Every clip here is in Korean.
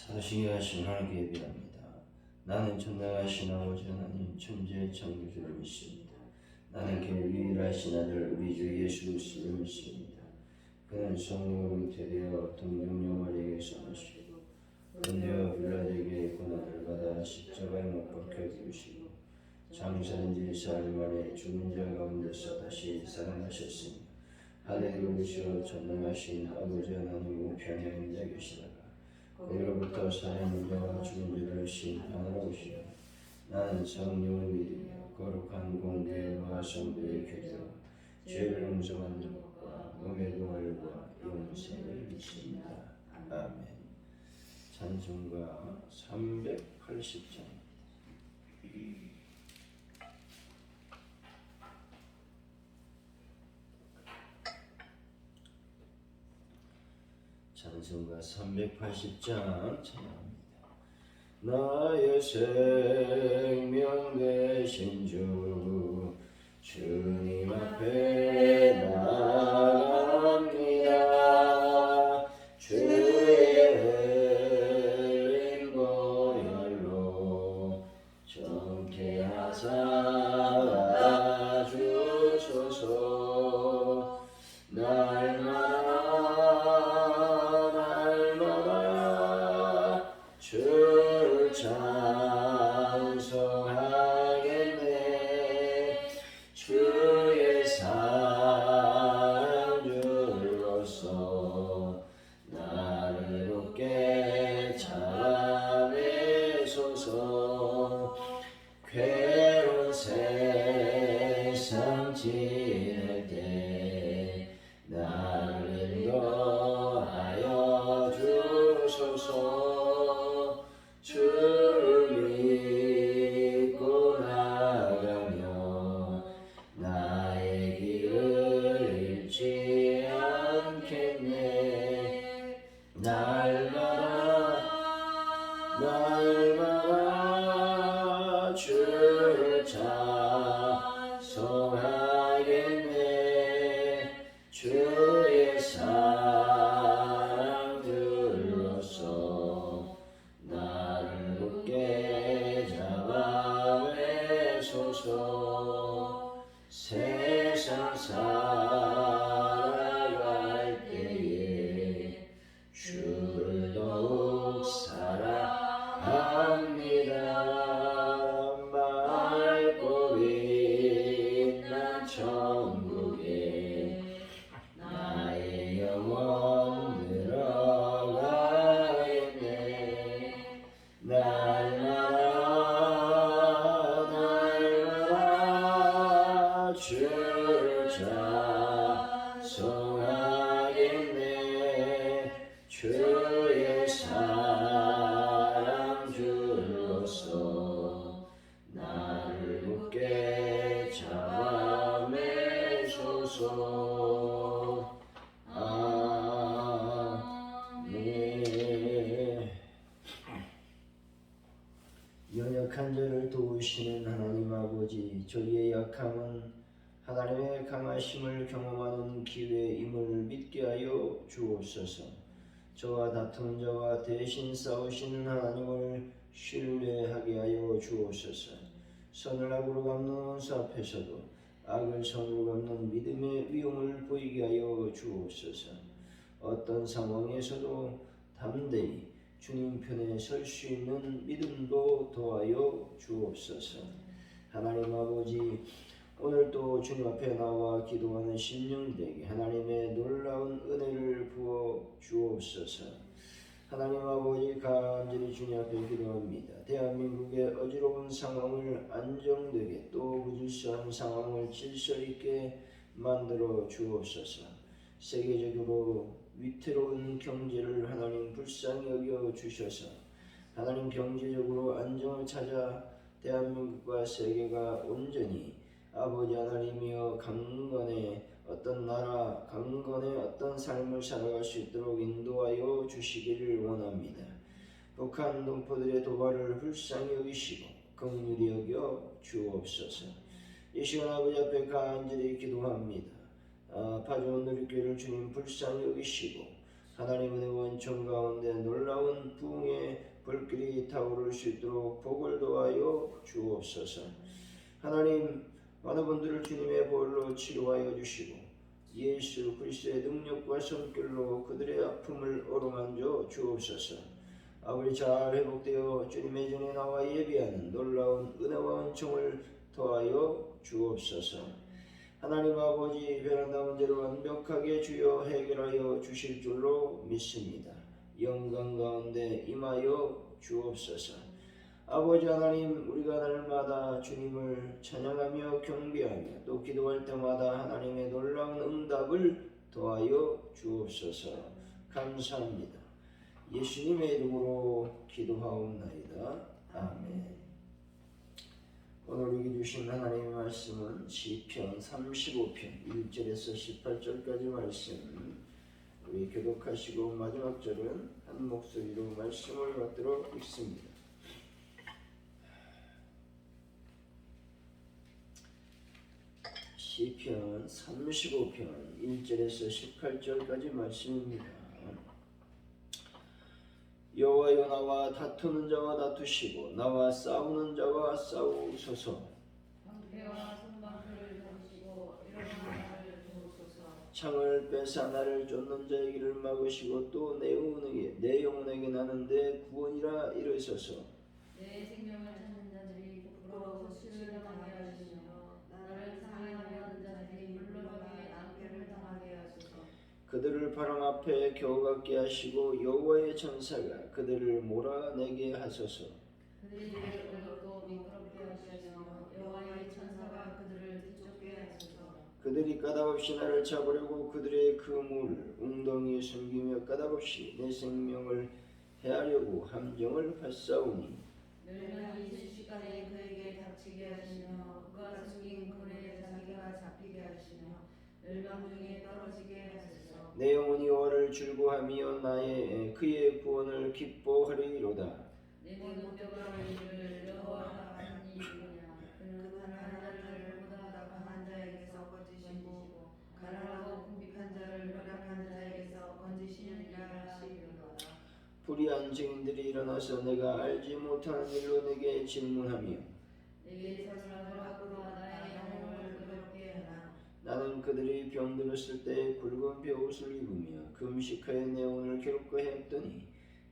사도신경 하신 하나님께 예배합니다. 나는 전능하신 아버지 하나님 천지의 창조주를 믿습니다. 나는 그 유일하신 아들 우리 주 예수 그리스도를 믿습니다. 그는 성령으로 잉태되어 동정녀 마리아에게서 나시고 본디오 빌라도에게 고난을 받아 십자가에 못 박혀 죽으시고 장사된 지 4일 만에 죽은 자 가운데서 다시 살아나셨으니 하늘에 오르시어 전능하신 아버지 하나님 우편에 앉아 계시다가 거기로부터 살아있는 자와 죽은 자를 심판하러 오시며 나는 성령을 믿으며 거룩한 공회와 성도의 교제와 죄를 용서받는 것과 몸의 부활과 영생을 믿습니다. 아멘. 찬송가 380장. 찬송가 380장 찬양합니다. 나의 생명 되신 주 주님 앞에 나갑니다. 주의 흘린 보혈로 정케하사 주소서. 날마다 주를 찬송하겠네. 주의 사랑 줄로서 나를 웃게 참으소서. 괴로운 세상 지낼 때 나를 인도하여 주소서. 주를 믿고 나가며 나의 길을 잃지 않겠네. 날마다 주를 찬송하겠네. 주의 사랑 들로서 나를 굳게 잡아매소서. 세상 살아갈 때에 주를 더욱 사랑합니다. 맑고 빛난 천국에 나의 영혼 들어가겠네. 날마다 주를 찬송하겠네. 주의 사랑 줄로서 나를 굳게 잡아매소서. 아멘. 연약한 자를 도우시는 하나님 아버지, 저희의 약함은 하나님의 강하심을 경험하는 기회임을 믿게 하여 주옵소서. 저와 다투는 자와 대신 싸우시는 하나님을 신뢰하게 하여 주옵소서. 선을 악으로 갚는 원수 앞에서도 악을 선으로 갚는 믿음의 위엄을 보이게 하여 주옵소서. 어떤 상황에서도 담대히 주님 편에 설 수 있는 믿음도 더하여 주옵소서. 하나님 아버지, 오늘도 주님 앞에 나와 기도하는 심령들에게 하나님의 놀라운 은혜를 부어 주옵소서. 하나님 아버지, 간절히 주님 앞에 기도합니다. 대한민국의 어지러운 상황을 안정되게 또 무질서한 상황을 질서 있게 만들어 주옵소서. 세계적으로 위태로운 경제를 하나님 불쌍히 여겨 주셔서 하나님 경제적으로 안정을 찾아 대한민국과 세계가 온전히 아버지 하나님이여 강건의 어떤 나라, 강건의 어떤 삶을 살아갈 수 있도록 인도하여 주시기를 원합니다. 북한 동포들의 도발을 불쌍히 여기시고 긍휼히 여겨 주옵소서. 이 시간 아버지 앞에 간절히 기도합니다. 파주원 누리교회를 주님 불쌍히 여기시고 하나님 은혜 원청 가운데 놀라운 부흥의 불길이 타오를 수 있도록 복을 도하여 주옵소서. 하나님 어느 분들을 주님의 보혈로 치료하여 주시고 예수 그리스도의 능력과 손길로 그들의 아픔을 어루만져 주옵소서. 아버지 잘 회복되어 주님의 전에 나와 예비하는 놀라운 은혜와 은총을 더하여 주옵소서. 하나님 아버지 베란다 문제를 완벽하게 주여 해결하여 주실 줄로 믿습니다. 영광 가운데 임하여 주옵소서. 아버지 하나님 우리가 날마다 주님을 찬양하며 경배하며 또 기도할 때마다 하나님의 놀라운 응답을 더하여 주옵소서. 감사합니다. 예수님의 이름으로 기도하옵나이다. 아멘. 오늘 우리에게 주신 하나님의 말씀은 시편 35편 1절에서 18절까지 말씀. 우리 교독하시고 마지막 절은 한 목소리로 말씀을 받도록 읽습니다. 시편 35편 1절에서 18절까지 말씀입니다. 여호와여 나와 다투는 자와 다투시고 나와 싸우는 자와 싸우소서. 방패와 손방패를 잡으시고 일어나 나를 도우소서. 창을 빼사 나를 쫓는 자의 길을 막으시고 또 내 영혼에게 나는데 구원이라 이르소서. 내 생명을 찾는 자들이 부끄러워서 실을 당하게 하시며 나를 상하게 하는 자들이 물러가게 낭패를 당하게 하소서. 그들을 바람 앞에 겨우같게 하시고 여호와의 천사가 그들을 몰아내게 하소서. 그들이 얼굴도 미끄럽게 하시며 여호와의 천사가 그들을 뒤쫓게 하소서. 그들이 까닭없이 나를 잡으려고 그들의 그물 웅덩이에 숨기며 까닭없이 내 생명을 해하려고 함정을 발사오니 멸망이 순식간에 그에게 닥치게 하시며 그가 숨긴 굴에 자기가 잡히게 하시며 멸망 중에 떨어지게 하소서. 내 영혼이 여호와를 즐거하며 그의 구원을 기뻐하리로다. 내 모든 뼈가 이르기를 여호와가 하는 이이냐. 그는 하나님을 보다 강한 자에게서 건지시고 가난하고 궁핍한 자를 멸약한 자에게서 건지시느니라 하시리로다. 불의한 증인들이 일어나서 내가 알지 못하는 일로 내게 질문하며 내게 설명하고 나의 영혼을 괴롭게 하나. 나는 그들이 병들었을 때 굵은 벼옷을 입으며 금식하여 내 영혼을 괴롭게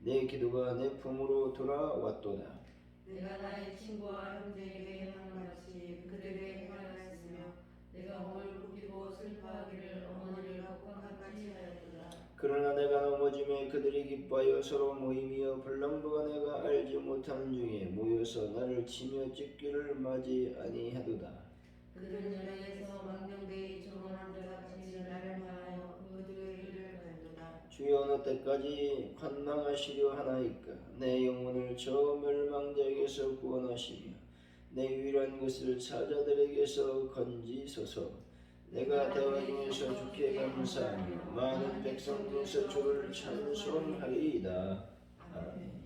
내 기도가 내 품으로 돌아왔도다. 내가 나의 친구와 형제에게 행한 같이 그들에게 행하였으며 내가 몸을 굽히고 슬퍼하기를 어머니를 곡간같이 하였도다. 그러나 내가 넘어짐에 그들이 기뻐하여 서로 모이며 불량부가 내가 알지 못하는 중에 모여서 나를 치며 찢기를 맞이 아니하도다. 그들은 연행에서 망령되이 정원한 자같이 나를 향하여 그들의 일을 갈도다. 주여 어느 때까지 관망하시려 하나이까. 내 영혼을 저 멸망자에게서 구원하시며 내 유일한 것을 사자들에게서 건지소서. 내가 대화 중에서 주께 감사하며 많은 백성 중에서 주를 찬송하리이다. 아멘.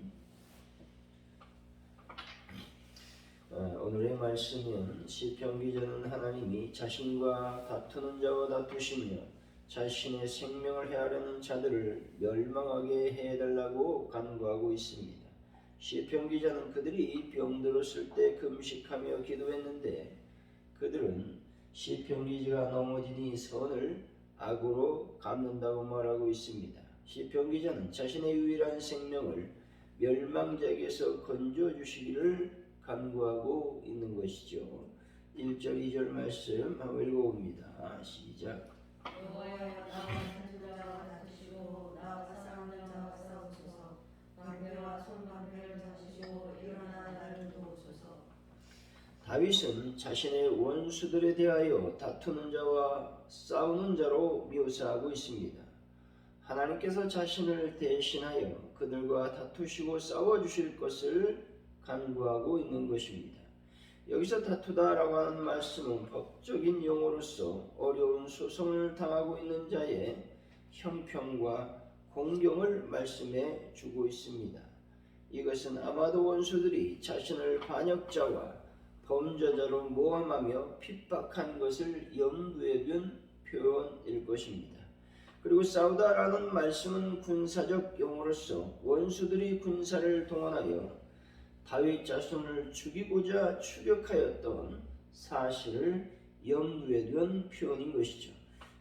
오늘의 말씀은 시편 기자는 하나님이 자신과 다투는 자와 다투시며 자신의 생명을 해하려는 자들을 멸망하게 해달라고 간구하고 있습니다. 시편 기자는 그들이 병들었을 때 금식하며 기도했는데 그들은 시편 기자가 넘어지니 선을 악으로 갚는다고 말하고 있습니다. 시편 기자는 자신의 유일한 생명을 멸망자에게서 건져주시기를 간구하고 있는 것이죠. 1절 2절 말씀 한번 읽어봅니다. 시작. 여호와여 나와 다투는 자와 다투시고 나와 싸우는 자와 싸우소서. 방패와 손방패를 잡으시고 일어나 나를 도우소서. 다윗은 자신의 원수들에 대하여 다투는 자와 싸우는 자로 묘사하고 있습니다. 하나님께서 자신을 대신하여 그들과 다투시고 싸워주실 것을 간구하고 있는 것입니다. 여기서 다투다라고 하는 말씀은 법적인 용어로서 어려운 소송을 당하고 있는 자의 형평과 공경을 말씀해 주고 있습니다. 이것은 아마도 원수들이 자신을 반역자와 범죄자로 모함하며 핍박한 것을 염두에 둔 표현일 것입니다. 그리고 싸우다라는 말씀은 군사적 용어로서 원수들이 군사를 동원하여 다윗 자손을 죽이고자 추격하였던 사실을 염두에 둔 표현인 것이죠.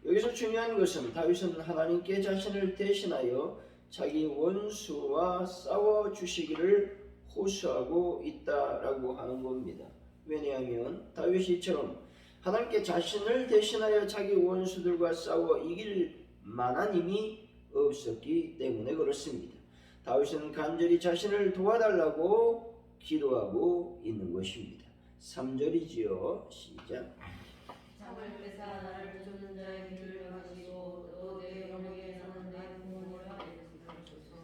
여기서 중요한 것은 다윗은 하나님께 자신을 대신하여 자기 원수와 싸워 주시기를 호소하고 있다라고 하는 겁니다. 왜냐하면 다윗이 이처럼 하나님께 자신을 대신하여 자기 원수들과 싸워 이길 만한 힘이 없었기 때문에 그렇습니다. 다윗은 간절히 자신을 도와달라고 기도하고 있는 것입니다. 3절이지요. 시작. 창을 뺏어 나를 쫓는 자의 길을 막으시고 또 내 영역에서는 내 구원을 가르치소서.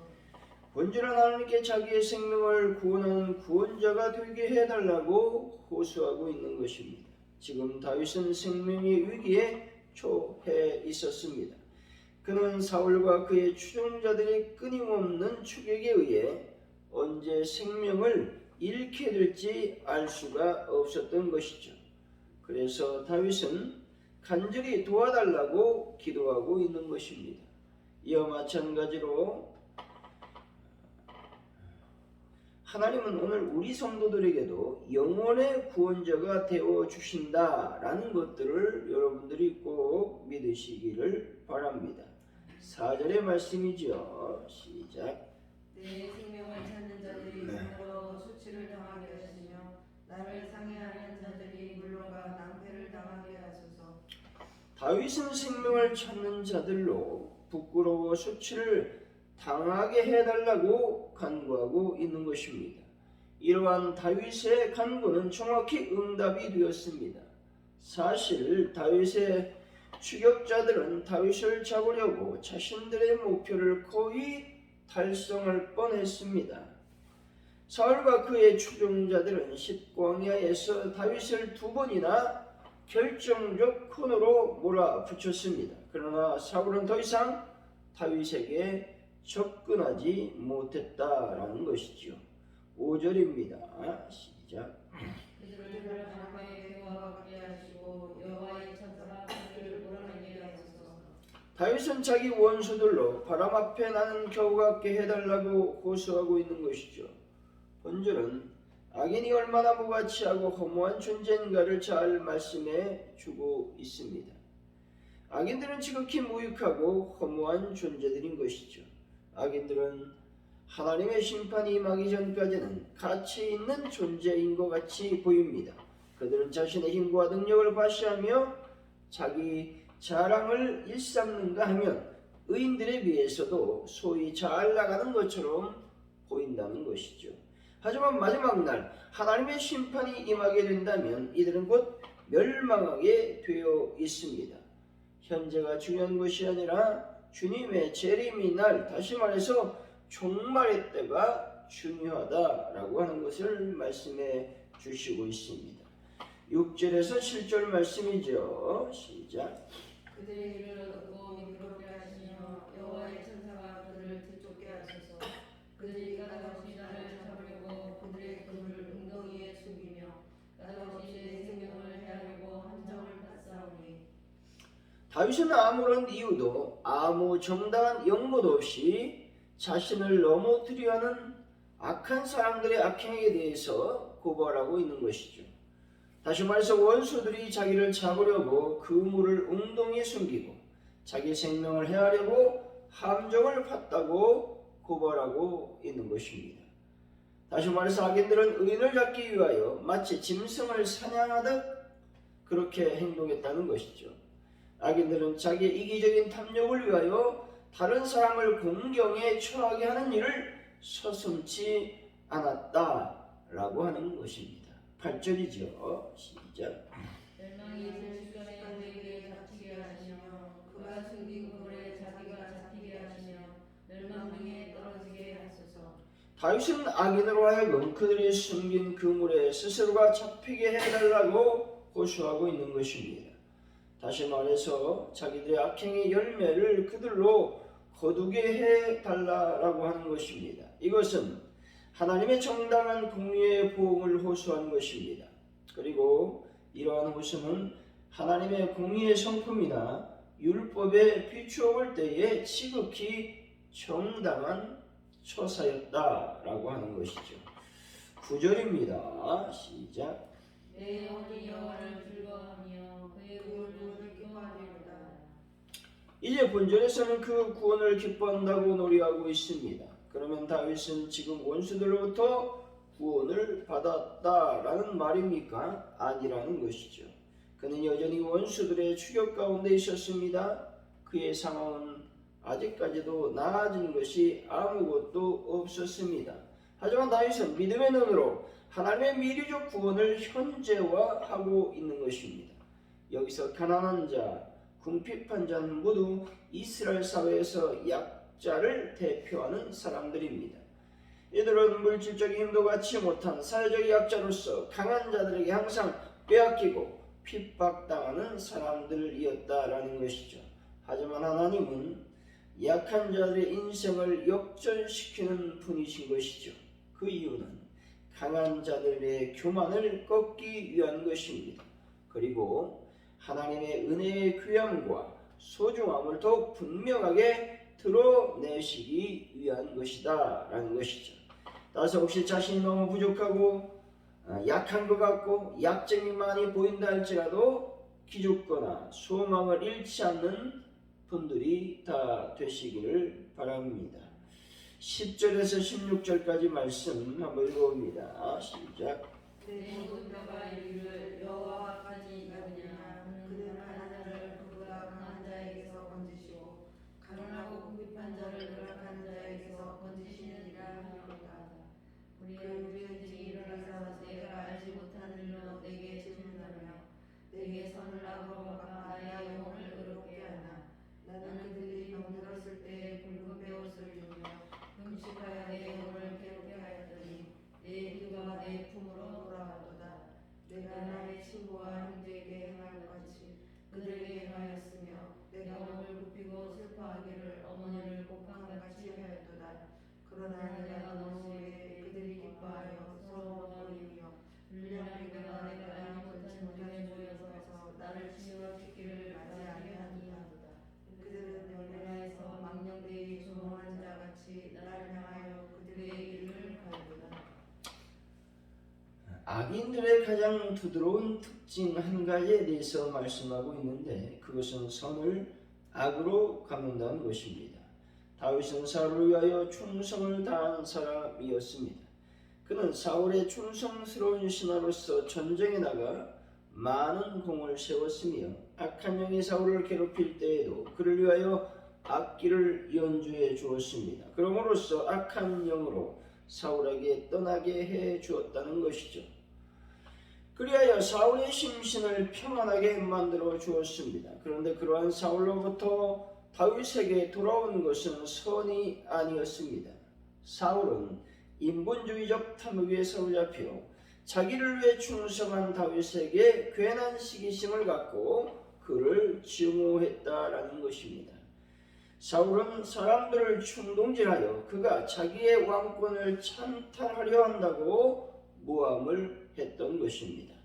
본질은 하나님께 자기의 생명을 구원하는 구원자가 되게 해달라고 호소하고 있는 것입니다. 지금 다윗은 생명의 위기에 처해 있었습니다. 그는 사울과 그의 추종자들의 끊임없는 추격에 의해 언제 생명을 잃게 될지 알 수가 없었던 것이죠. 그래서 다윗은 간절히 도와달라고 기도하고 있는 것입니다. 이와 마찬가지로 하나님은 오늘 우리 성도들에게도 영원의 구원자가 되어 주신다라는 것들을 여러분들이 꼭 믿으시기를 바랍니다. 4절의 말씀이죠. 시작. 내 생명을 찾는 자들이 부끄러워 수치를 당하게 하시며 나를 상해하는 자들이 물러가 낭패를 당하게 하소서. 다윗은 생명을 찾는 자들로 부끄러워 수치를 당하게 해달라고 간구하고 있는 것입니다. 이러한 다윗의 간구는 정확히 응답이 되었습니다. 사실 다윗의 추격자들은 다윗을 잡으려고 자신들의 목표를 거의 달성할 뻔했습니다. 사울과 그의 추종자들은 십광야에서 다윗을 2번이나 결정적 코너로 몰아붙였습니다. 그러나 사울은 더 이상 다윗에게 접근하지 못했다라는 것이죠. 5절입니다. 시작. 그들을 방패에 모아가게 하시고 여호와의 천사가 그들을 몰아내게 하소서. 다윗은 자기 원수들로 바람 앞에 나는 겨우 같게 해달라고 호소하고 있는 것이죠. 본절은 악인이 얼마나 무가치하고 허무한 존재인가를 잘 말씀해 주고 있습니다. 악인들은 지극히 무익하고 허무한 존재들인 것이죠. 악인들은 하나님의 심판이 임하기 전까지는 가치 있는 존재인 것 같이 보입니다. 그들은 자신의 힘과 능력을 과시하며 자기 자랑을 일삼는가 하면 의인들에 비해서도 소위 잘 나가는 것처럼 보인다는 것이죠. 하지만 마지막 날 하나님의 심판이 임하게 된다면 이들은 곧 멸망하게 되어 있습니다. 현재가 중요한 것이 아니라 주님의 재림의 날, 다시 말해서 종말의 때가 중요하다라고 하는 것을 말씀해 주시고 있습니다. 6절에서 7절 말씀이죠. 시작. 그들의 길을 얻고 미끄럽게 하시며 여호와의 천사가 그들을 뒤쫓게 하소서. 그들이 까닭없이 나를 잡으려고 그들의 그물을 웅덩이에 숨기며 까닭없이 내 생명을 해하려고 함정을 팠사오니. 다윗은 아무런 이유도 아무 정당한 연고도 없이 자신을 넘어뜨려 하는 악한 사람들의 악행에 대해서 고발하고 있는 것이죠. 다시 말해서 원수들이 자기를 잡으려고 그물을 웅덩이에 숨기고 자기 생명을 해하려고 함정을 팠다고 고발하고 있는 것입니다. 다시 말해서 악인들은 의인을 잡기 위하여 마치 짐승을 사냥하듯 그렇게 행동했다는 것이죠. 악인들은 자기의 이기적인 탐욕을 위하여 다른 사람을 공경에 처하게 하는 일을 서슴지 않았다라고 하는 것입니다. 8절이죠. 시작. 멸망이 있을 시간에 그에게 잡히게 하시며 그가 숨긴 그물에 자기가 잡히게 하시며 멸망 중에 떨어지게 하소서. 다윗은 악인으로 하여금 그들이 숨긴 그물에 스스로가 잡히게 해달라고 호소하고 있는 것입니다. 다시 말해서 자기들의 악행의 열매를 그들로 거두게 해달라고 하는 것입니다. 이것은 하나님의 정당한 공의의 보응을 호소하는 것입니다. 그리고 이러한 호소는 하나님의 공의의 성품이나 율법에 비추어 볼 때에 지극히 정당한 처사였다라고 하는 것이죠. 9절입니다. 시작. 내 영혼이 여호와를 즐거워하며 그의 구원을 기뻐하리로다. 이제 본절에서는 그 구원을 기뻐한다고 노래하고 있습니다. 그러면 다윗은 지금 원수들로부터 구원을 받았다라는 말입니까? 아니라는 것이죠. 그는 여전히 원수들의 추격 가운데 있었습니다. 그의 상황은 아직까지도 나아진 것이 아무것도 없었습니다. 하지만 다윗은 믿음의 눈으로 하나님의 미래적 구원을 현재화하고 있는 것입니다. 여기서 가난한 자, 궁핍한 자는 모두 이스라엘 사회에서 약자를 대표하는 사람들입니다. 이들은 물질적인 힘도 갖지 못한 사회적 약자로서 강한 자들에게 항상 빼앗기고 핍박당하는 사람들이었다라는 것이죠. 하지만 하나님은 약한 자들의 인생을 역전시키는 분이신 것이죠. 그 이유는 강한 자들의 교만을 꺾기 위한 것입니다. 그리고 하나님의 은혜의 귀함과 소중함을 더욱 분명하게 드러내시기 위한 것이다 라는 것이죠. 따라서 혹시 자신이 너무 부족하고 약한 것 같고 약점이 많이 보인다 할지라도 기죽거나 소망을 잃지 않는 분들이 다 되시기를 바랍니다. 10절에서 16절까지 말씀 한번 읽어봅니다. 시작. 내 모든 뼈가 이르기를 여호와와 같이 이르느냐. 그는 가난한 자를 그보다 강한 자에게서 건지시고 가난하고 궁핍한 자를 열악한 자에게서 건지시느니라 하노라. 우리의 죄 일어나서 내가 알지 못하는 일로 내게 질문하며 내게 선을 악으로 갚아 나의 영혼을 의롭게 하나. 나는 그들이 병들었을 때 붉은 베옷을 주며 금식하여 내 영혼을 괴롭게 하였더니 내 기도가 내 품으로 돌아왔도다. 내가 나의 친구와 형제에게 행할 같이 그들에게 행하였으며 내가 몸을 굽히고 슬퍼하기를 어머니를 곡간같이 하였도다. 그러나 내가 너무에 그들이 기뻐하여 서로 버리며 불량하게 내가 알지 못한 문명에 모여서 나를 치유시키기를 맞이하게 하니하도다. 그들은 연회에서 망령되이 조롱하는 자같이 나를 향하여 그들의 일을 가리도다. 악인들의 가장 두드러운 특징 한 가지에 대해서 말씀하고 있는데 그것은 선을 악으로 갚는다는 것입니다. 다윗은 사울을 위하여 충성을 다한 사람이었습니다. 그는 사울의 충성스러운 신하로서 전쟁에 나가 많은 공을 세웠으며 악한 영이 사울을 괴롭힐 때에도 그를 위하여 악기를 연주해 주었습니다. 그러므로써 악한 영으로 사울에게 떠나게 해 주었다는 것이죠. 그리하여 사울의 심신을 평안하게 만들어 주었습니다. 그런데 그러한 사울로부터 다윗에게 돌아온 것은 선이 아니었습니다. 사울은 인본주의적 탐욕에 사로잡혀 자기를 위해 충성한 다윗에게 괜한 시기심을 갖고 그를 증오했다라는 것입니다. 사울은 사람들을 충동질하여 그가 자기의 왕권을 찬탈하려 한다고 모함을 했던 것입니다.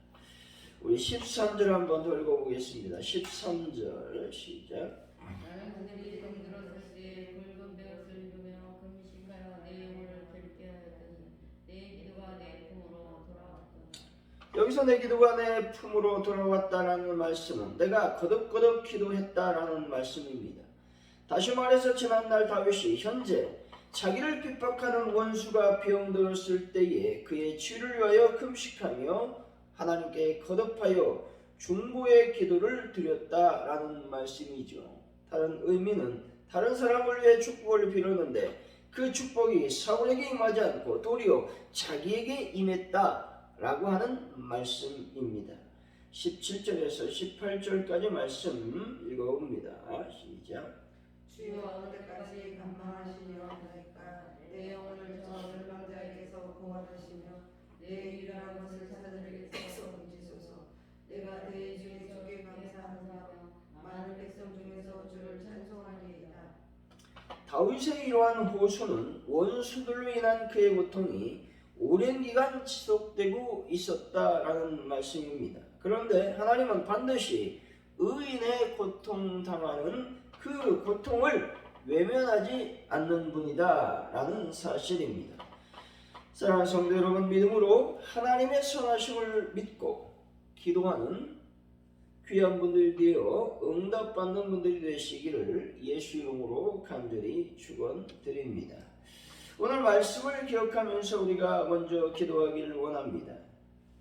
우리 13절 한번 더 읽어보겠습니다. 13절 시작. 나는 그들이 병들었을 때 붉은 베옷을 입으며 금식하여 내 영혼을 괴롭게 하였더니 내 기도가 내 품으로 돌아왔다. 여기서 내 기도가 내 품으로 돌아왔다라는 말씀은 내가 거듭거듭 기도했다라는 말씀입니다. 다시 말해서 지난날 다윗이 현재 자기를 핍박하는 원수가 병들었을 때에 그의 치유를 위하여 금식하며 하나님께 거듭하여 중보의 기도를 드렸다라는 말씀이죠. 다른 의미는 다른 사람을 위해 축복을 빌었는데 그 축복이 사울에게 임하지 않고 도리어 자기에게 임했다라고 하는 말씀입니다. 17절에서 18절까지 말씀 읽어봅니다. 시작. 주여 어느 때까지 간망하시려나이까. 내 영혼을 저 멸망자에게서 구원하시며 내 유일한 것을 사자들에게서 건지소서. 내가 내 주의 주께 감사하며 많은 백성 중에서 주를 찬송하리이다. 다윗의 이러한 호소는 원수들로 인한 그의 고통이 오랜 기간 지속되고 있었다라는 말씀입니다. 그런데 하나님은 반드시 의인의 고통당하는 그 고통을 외면하지 않는 분이다 라는 사실입니다. 사랑하는 성도 여러분, 믿음으로 하나님의 선하심을 믿고 기도하는 귀한 분들이 되어 응답받는 분들이 되시기를 예수 이름으로 간절히 축원드립니다. 오늘 말씀을 기억하면서 우리가 먼저 기도하기를 원합니다.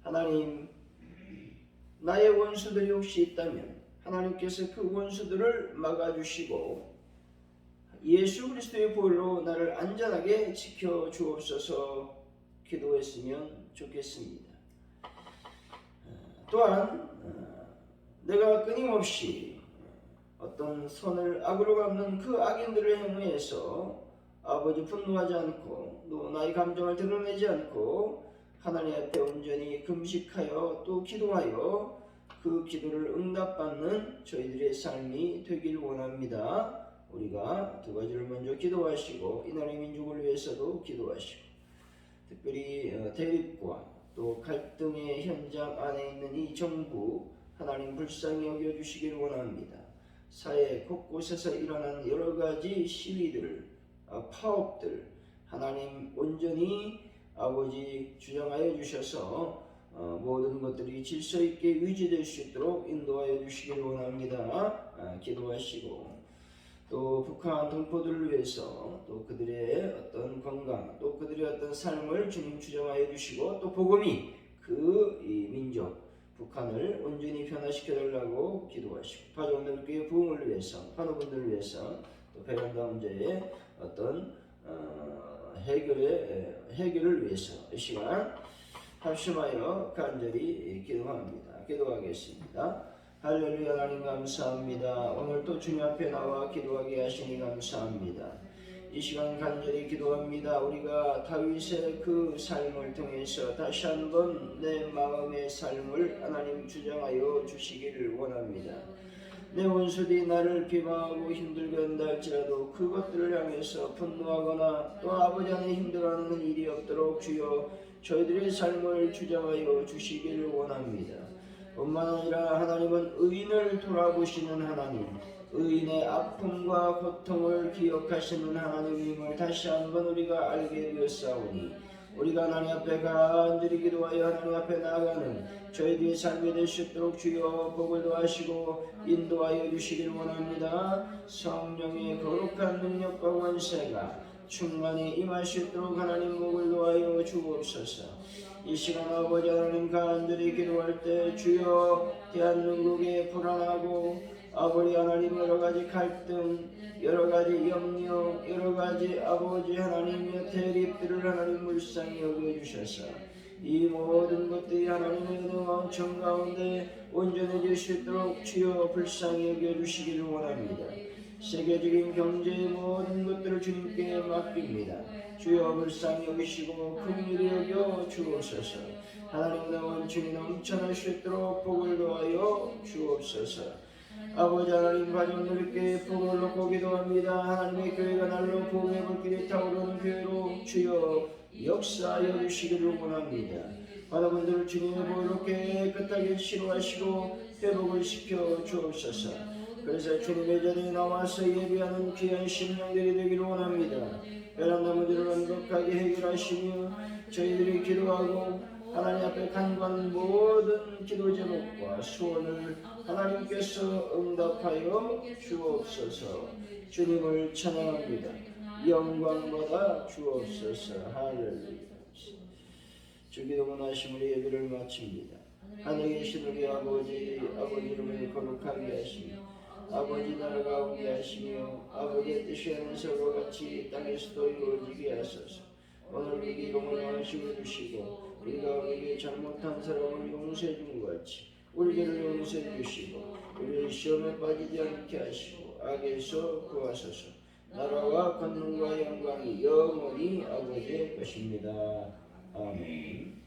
하나님, 나의 원수들이 혹시 있다면 하나님께서 그 원수들을 막아주시고 예수 그리스도의 보혈로 나를 안전하게 지켜주옵소서 기도했으면 좋겠습니다. 또한 내가 끊임없이 어떤 선을 악으로 갚는 그 악인들의 행위에서 아버지 분노하지 않고 또 나의 감정을 드러내지 않고 하나님 앞에 온전히 금식하여 또 기도하여 그 기도를 응답받는 저희들의 삶이 되길 원합니다. 우리가 두 가지를 먼저 기도하시고 이 나라의 민족을 위해서도 기도하시고 특별히 대립과 또 갈등의 현장 안에 있는 이 정부 하나님 불쌍히 여겨주시길 원합니다. 사회 곳곳에서 일어난 여러 가지 시위들, 파업들 하나님 온전히 아버지 주장하여 주셔서 모든 것들이 질서 있게 유지될 수 있도록 인도하여 주시길 원합니다. 기도하시고 또 북한 동포들을 위해서 또 그들의 어떤 건강 또 그들의 어떤 삶을 주님 주장하여 주시고 또 복음이 그 이 민족 북한을 온전히 변화시켜 달라고 기도하시고 파주원들교회 부흥을 위해서 환우분들을 위해서 또 베란다 문제의 어떤 해결을 위해서 이 시간 합심하여 간절히 기도합니다. 기도하겠습니다. 할렐루야. 하나님 감사합니다. 오늘 또 주님 앞에 나와 기도하게 하시니 감사합니다. 이 시간 간절히 기도합니다. 우리가 다윗의 그 삶을 통해서 다시 한번 내 마음의 삶을 하나님 주장하여 주시기를 원합니다. 내 원수들이 나를 비방하고 힘들게 한다 할지라도 그것들을 향해서 분노하거나 또 아버지 안에 힘들어하는 일이 없도록 주여 저희들의 삶을 주장하여 주시기를 원합니다. 뿐만 아니라 하나님은 의인을 돌아보시는 하나님, 의인의 아픔과 고통을 기억하시는 하나님임을 다시 한번 우리가 알게 되었사오니 우리가 하나님 앞에 간절히 기도하여 하나님 앞에 나아가는 저희들의 삶이 될 수 있도록 주여 복을 더하시고 인도하여 주시길 원합니다. 성령의 거룩한 능력과 권세가 충만히 임할 수 있도록 하나님 복을 더하여 주옵소서. 이 시간 아버지 하나님 간절히 기도할 때 주여 대한민국에 불안하고 아버지 하나님 여러가지 갈등 여러가지 염려 여러가지 아버지 하나님의 대립들을 하나님 불쌍히 여겨주셔서 이 모든 것들이 하나님의 은혜와 정 가운데 온전해질 수 있도록 주여 불쌍히 여겨주시기를 원합니다. 세계적인 경제의 모든 것들을 주님께 맡깁니다. 주여 불쌍히 여기시고 긍휼히 여겨 주옵소서. 하나님 나온 주님 넘쳐날 수 있도록 복을 더하여 주옵소서. 아버지 하나님 가정들께 복을 놓고 기도합니다. 하나님의 교회가 날로 부흥의 불길이 타오르는 교회로 주여 역사하여 주시기를 원합니다. 바다분들을 주님의 보혈로 깨끗하게 치료하시고 회복을 시켜 주옵소서. 그래서 주님의 전에 나와서 예배하는 귀한 심령들이 되기를 원합니다. 베란다 문제를 완벽하게 해결하시며 저희들이 기도하고 하나님 앞에 간구하는 모든 기도 제목과 소원을 하나님께서 응답하여 주옵소서. 주님을 찬양합니다. 영광받아 주옵소서. 할렐루야. 주기도문 하심으로 예배를 마칩니다. 하늘에 계신 우리 아버지 이름을 거룩하게 하시며 아버지 나라가 오게 하시며 아버지의 뜻이 하늘에서와 같이 땅에서도 이루어지게 하소서. 오늘 우리에게 일용할 양식을 주시고 우리가 우리에게 잘못한 사람을 용서해 준 것 같이 우리를 용서해 주시고 우리를 시험에 빠지지 않게 하시고 악에서 구하소서. 나라와 권능과 영광이 영원히 아버지의 것입니다. 아멘.